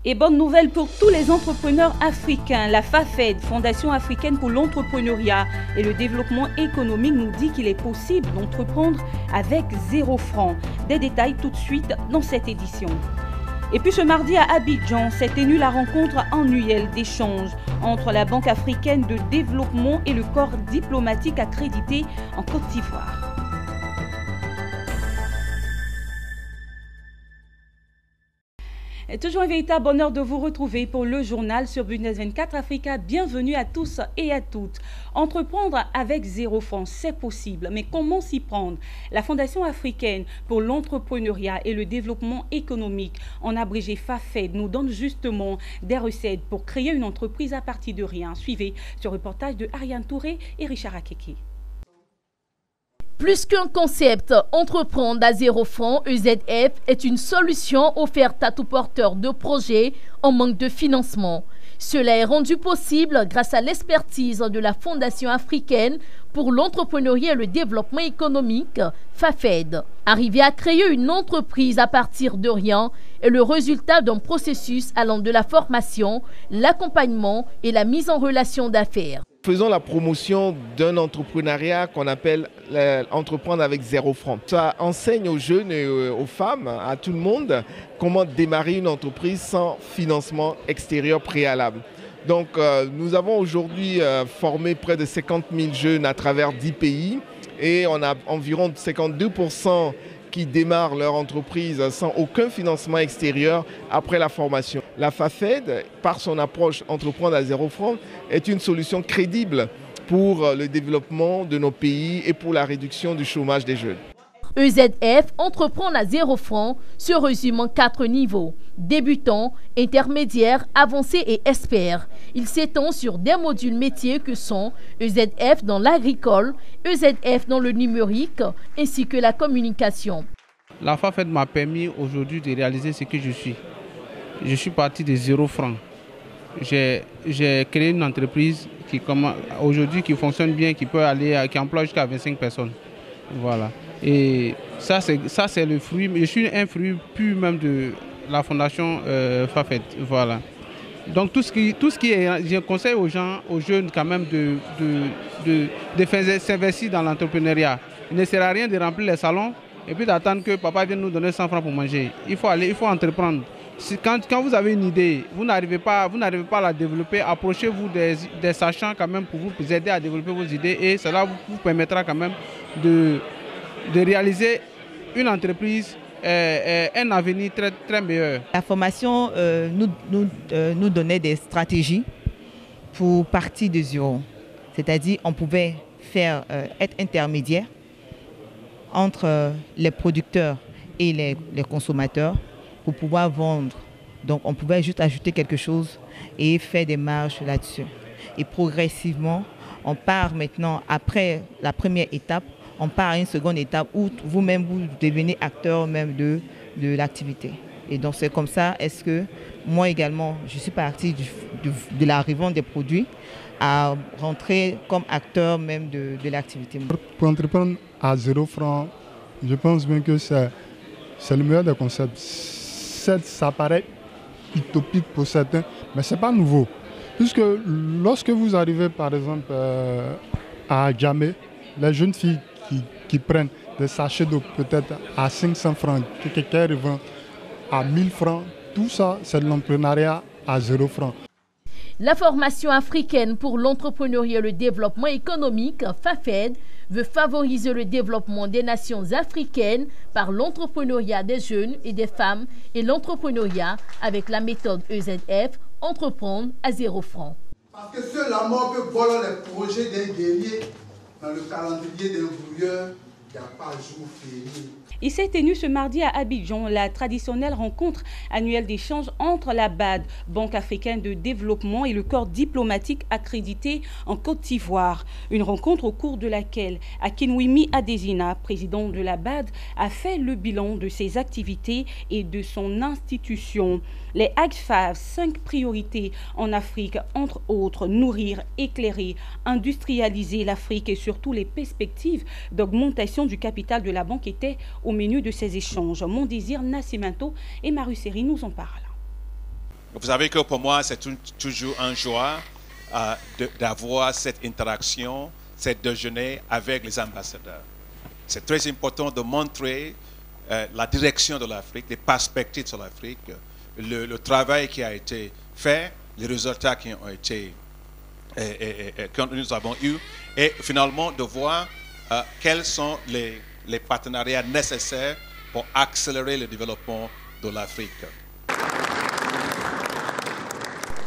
Et bonne nouvelle pour tous les entrepreneurs africains. La FAFED, Fondation africaine pour l'entrepreneuriat et le développement économique, nous dit qu'il est possible d'entreprendre avec 0 francs. Des détails tout de suite dans cette édition. Et puis ce mardi à Abidjan s'est tenue la rencontre annuelle d'échange entre la Banque africaine de développement et le corps diplomatique accrédité en Côte d'Ivoire. Toujours un véritable bonheur de vous retrouver pour le journal sur Business 24 Africa. Bienvenue à tous et à toutes. Entreprendre avec 0 francs, c'est possible, mais comment s'y prendre? La Fondation africaine pour l'entrepreneuriat et le développement économique, en abrégé FAFED, nous donne justement des recettes pour créer une entreprise à partir de rien. Suivez ce reportage de Ariane Touré et Richard Akeke. Plus qu'un concept, entreprendre à 0 francs, EZF est une solution offerte à tout porteur de projet en manque de financement. Cela est rendu possible grâce à l'expertise de la Fondation africaine pour l'entrepreneuriat et le développement économique, FAFED. Arriver à créer une entreprise à partir de rien est le résultat d'un processus allant de la formation, l'accompagnement et la mise en relation d'affaires. Faisons la promotion d'un entrepreneuriat qu'on appelle entreprendre avec 0 francs. Ça enseigne aux jeunes et aux femmes, à tout le monde, comment démarrer une entreprise sans financement extérieur préalable. Donc nous avons aujourd'hui formé près de 50 000 jeunes à travers 10 pays et on a environ 52% qui démarrent leur entreprise sans aucun financement extérieur après la formation. La FAFED, par son approche entreprendre à 0 francs, est une solution crédible pour le développement de nos pays et pour la réduction du chômage des jeunes. EZF entreprendre à 0 francs se résume en 4 niveaux. Débutant, intermédiaire, avancé et expert. Il s'étend sur des modules métiers que sont EZF dans l'agricole, EZF dans le numérique ainsi que la communication. La FAFED m'a permis aujourd'hui de réaliser ce que je suis. Je suis parti de 0 francs. J'ai créé une entreprise qui aujourd'hui qui fonctionne bien, qui emploie jusqu'à 25 personnes. Voilà. Et ça c'est le fruit. Je suis un fruit pur même de la fondation FAFED. Voilà. Donc tout ce qui est, je conseille aux gens, aux jeunes quand même de s'investir dans l'entrepreneuriat. Il ne sert à rien de remplir les salons et puis d'attendre que papa vienne nous donner 100 francs pour manger. Il faut entreprendre. Quand vous avez une idée, vous n'arrivez pas à la développer, approchez-vous des sachants quand même pour vous aider à développer vos idées et cela vous permettra quand même de réaliser une entreprise, un avenir très, très meilleur. La formation nous donnait des stratégies pour partir de 0. C'est-à-dire on pouvait être intermédiaire entre les producteurs et les consommateurs pour pouvoir vendre. Donc on pouvait juste ajouter quelque chose et faire des marges là-dessus. Et progressivement, on part maintenant, après la première étape, on part à une seconde étape où vous-même vous devenez acteur même de l'activité. Et donc c'est comme ça, est-ce que moi également, je suis partie de la revente des produits à rentrer comme acteur même de l'activité. Pour entreprendre à 0 francs, je pense bien que c'est le meilleur des concepts. Ça paraît utopique pour certains, mais ce n'est pas nouveau. Puisque lorsque vous arrivez par exemple à Djamé, les jeunes filles qui prennent des sachets d'eau peut-être à 500 francs, quelqu'un revend à 1000 francs, tout ça c'est de l'entrepreneuriat à 0 francs. La formation africaine pour l'entrepreneuriat et le développement économique, FAFED, veut favoriser le développement des nations africaines par l'entrepreneuriat des jeunes et des femmes et l'entrepreneuriat avec la méthode EZF, entreprendre à 0 francs. Parce que seul la mort peut voler les projets d'un guerrier dans le calendrier d'un brouilleur, il n'y a pas jour férié. Il s'est tenu ce mardi à Abidjan la traditionnelle rencontre annuelle d'échange entre la BAD, Banque africaine de développement, et le corps diplomatique accrédité en Côte d'Ivoire. Une rencontre au cours de laquelle Akinwumi Adesina, président de la BAD, a fait le bilan de ses activités et de son institution. Les AGFAV, 5 priorités en Afrique, entre autres, nourrir, éclairer, industrialiser l'Afrique et surtout les perspectives d'augmentation du capital de la banque étaient au menu de ces échanges. Mon désir Nascimento et Maruseri nous en parlent. Vous savez que pour moi, c'est toujours une joie d'avoir cette interaction, cette déjeuner avec les ambassadeurs. C'est très important de montrer la direction de l'Afrique, les perspectives sur l'Afrique, le travail qui a été fait, les résultats qui ont été que nous avons eus, et finalement de voir quels sont les partenariats nécessaires pour accélérer le développement de l'Afrique.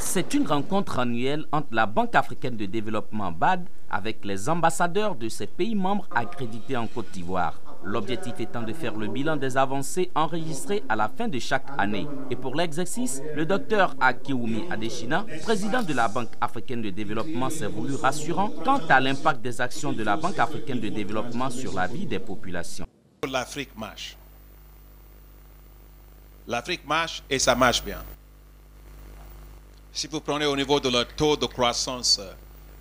C'est une rencontre annuelle entre la Banque africaine de développement BAD avec les ambassadeurs de ces pays membres accrédités en Côte d'Ivoire. L'objectif étant de faire le bilan des avancées enregistrées à la fin de chaque année. Et pour l'exercice, le docteur Akiwumi Adesina, président de la Banque africaine de développement, s'est voulu rassurant quant à l'impact des actions de la Banque africaine de développement sur la vie des populations. L'Afrique marche. L'Afrique marche et ça marche bien. Si vous prenez au niveau de le taux de croissance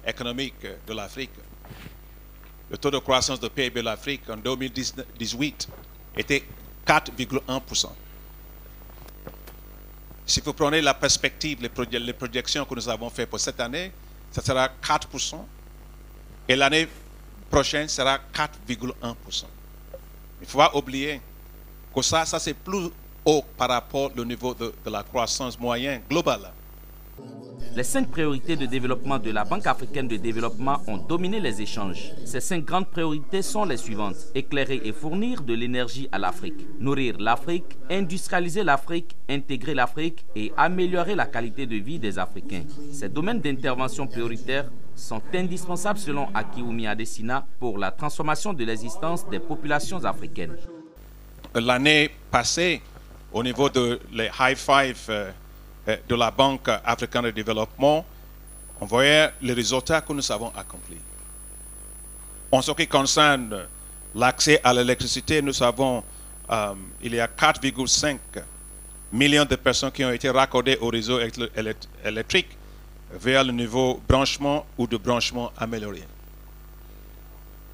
économique de l'Afrique, le taux de croissance de PIB de l'Afrique en 2018 était 4,1%. Si vous prenez la perspective, les projections que nous avons faites pour cette année, ça sera 4%. Et l'année prochaine sera 4,1%. Il ne faut pas oublier que ça c'est plus haut par rapport au niveau de la croissance moyenne globale. Les 5 priorités de développement de la Banque africaine de développement ont dominé les échanges. Ces 5 grandes priorités sont les suivantes: éclairer et fournir de l'énergie à l'Afrique, nourrir l'Afrique, industrialiser l'Afrique, intégrer l'Afrique et améliorer la qualité de vie des Africains. Ces domaines d'intervention prioritaires sont indispensables selon Akiwumi Adesina pour la transformation de l'existence des populations africaines. L'année passée, au niveau de les high five de la Banque africaine de développement, on voyait les résultats que nous avons accomplis. En ce qui concerne l'accès à l'électricité, nous savons il y a 4,5 millions de personnes qui ont été raccordées au réseau électrique vers le niveau branchement ou de branchement amélioré.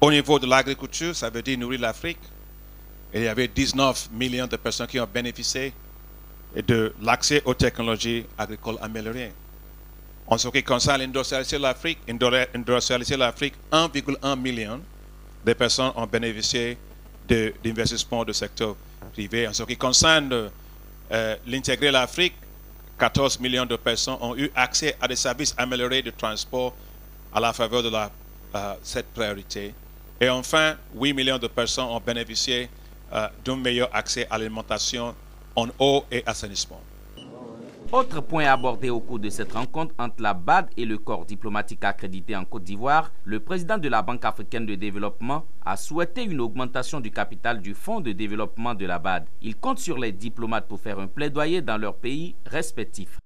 Au niveau de l'agriculture, ça veut dire nourrir l'Afrique. Il y avait 19 millions de personnes qui ont bénéficié de l'accès aux technologies agricoles améliorées. En ce qui concerne l'industrialisation de l'Afrique, 1,1 million de personnes ont bénéficié d'investissements du secteur privé. En ce qui concerne l'intégrer l'Afrique, 14 millions de personnes ont eu accès à des services améliorés de transport à la faveur de cette priorité. Et enfin, 8 millions de personnes ont bénéficié d'un meilleur accès à l'alimentation en eau et assainissement. Autre point abordé au cours de cette rencontre entre la BAD et le corps diplomatique accrédité en Côte d'Ivoire, le président de la Banque africaine de développement a souhaité une augmentation du capital du Fonds de développement de la BAD. Il compte sur les diplomates pour faire un plaidoyer dans leurs pays respectifs.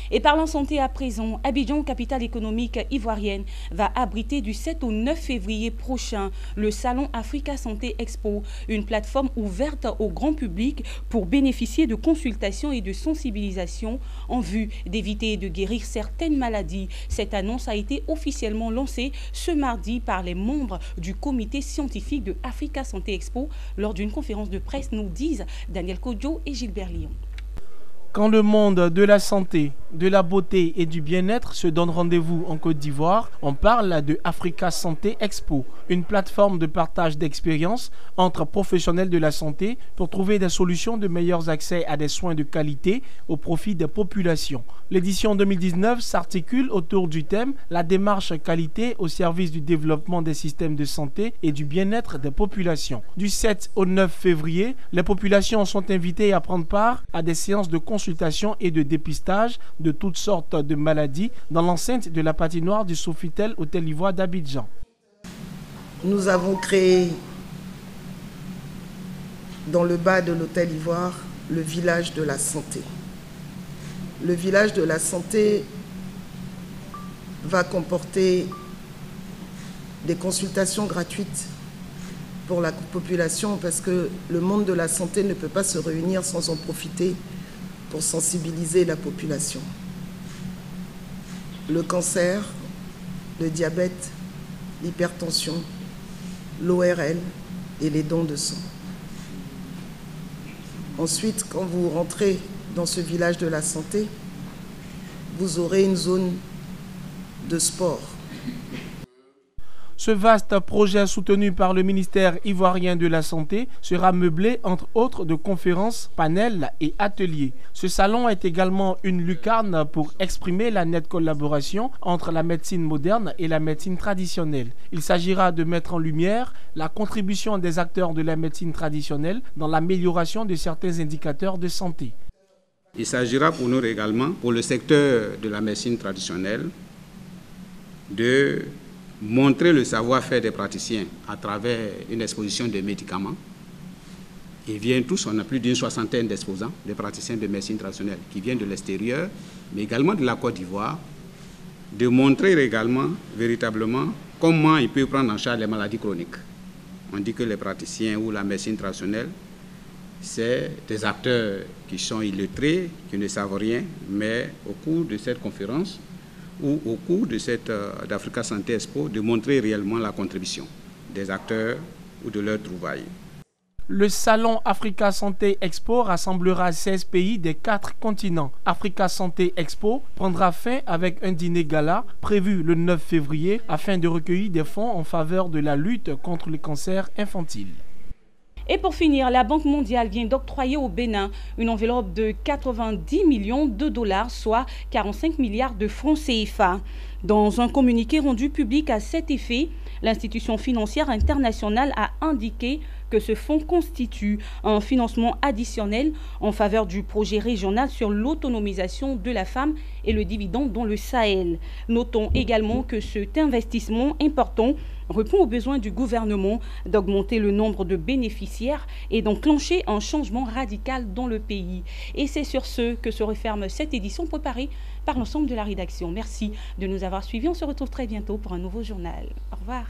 Et parlant santé à présent, Abidjan, capitale économique ivoirienne, va abriter du 7 au 9 février prochain le salon Africa Santé Expo, une plateforme ouverte au grand public pour bénéficier de consultations et de sensibilisation en vue d'éviter et de guérir certaines maladies. Cette annonce a été officiellement lancée ce mardi par les membres du comité scientifique de Africa Santé Expo lors d'une conférence de presse, nous disent Daniel Kodjo et Gilbert Lyon. Quand le monde de la santé, de la beauté et du bien-être se donne rendez-vous en Côte d'Ivoire, on parle de Africa Santé Expo, une plateforme de partage d'expériences entre professionnels de la santé pour trouver des solutions de meilleurs accès à des soins de qualité au profit des populations. L'édition 2019 s'articule autour du thème « La démarche qualité au service du développement des systèmes de santé et du bien-être des populations ». Du 7 au 9 février, les populations sont invitées à prendre part à des séances de consultation et de dépistage de toutes sortes de maladies dans l'enceinte de la patinoire du Sofitel Hôtel Ivoire d'Abidjan. Nous avons créé dans le bas de l'Hôtel Ivoire le village de la santé. Le village de la santé va comporter des consultations gratuites pour la population parce que le monde de la santé ne peut pas se réunir sans en profiter pour sensibiliser la population. Le cancer, le diabète, l'hypertension, l'ORL et les dons de sang. Ensuite, quand vous rentrez dans ce village de la santé, vous aurez une zone de sport. Ce vaste projet soutenu par le ministère ivoirien de la Santé sera meublé entre autres de conférences, panels et ateliers. Ce salon est également une lucarne pour exprimer la nette collaboration entre la médecine moderne et la médecine traditionnelle. Il s'agira de mettre en lumière la contribution des acteurs de la médecine traditionnelle dans l'amélioration de certains indicateurs de santé. Il s'agira pour nous également, pour le secteur de la médecine traditionnelle, de montrer le savoir-faire des praticiens à travers une exposition de médicaments. Ils viennent tous, on a plus d'une soixantaine d'exposants, de praticiens de médecine traditionnelle qui viennent de l'extérieur, mais également de la Côte d'Ivoire, de montrer également véritablement comment ils peuvent prendre en charge les maladies chroniques. On dit que les praticiens ou la médecine traditionnelle, c'est des acteurs qui sont illettrés, qui ne savent rien, mais au cours de cette conférence, ou au cours de cette d'Africa Santé Expo, de montrer réellement la contribution des acteurs ou de leurs trouvailles. Le salon Africa Santé Expo rassemblera 16 pays des 4 continents. Africa Santé Expo prendra fin avec un dîner gala prévu le 9 février afin de recueillir des fonds en faveur de la lutte contre le cancer infantile. Et pour finir, la Banque mondiale vient d'octroyer au Bénin une enveloppe de 90 millions de dollars, soit 45 milliards de francs CFA. Dans un communiqué rendu public à cet effet, l'institution financière internationale a indiqué que ce fonds constitue un financement additionnel en faveur du projet régional sur l'autonomisation de la femme et le dividende dans le Sahel. Notons également que cet investissement important répond aux besoins du gouvernement d'augmenter le nombre de bénéficiaires et d'enclencher un changement radical dans le pays. Et c'est sur ce que se referme cette édition préparée par l'ensemble de la rédaction. Merci de nous avoir suivis. On se retrouve très bientôt pour un nouveau journal. Au revoir.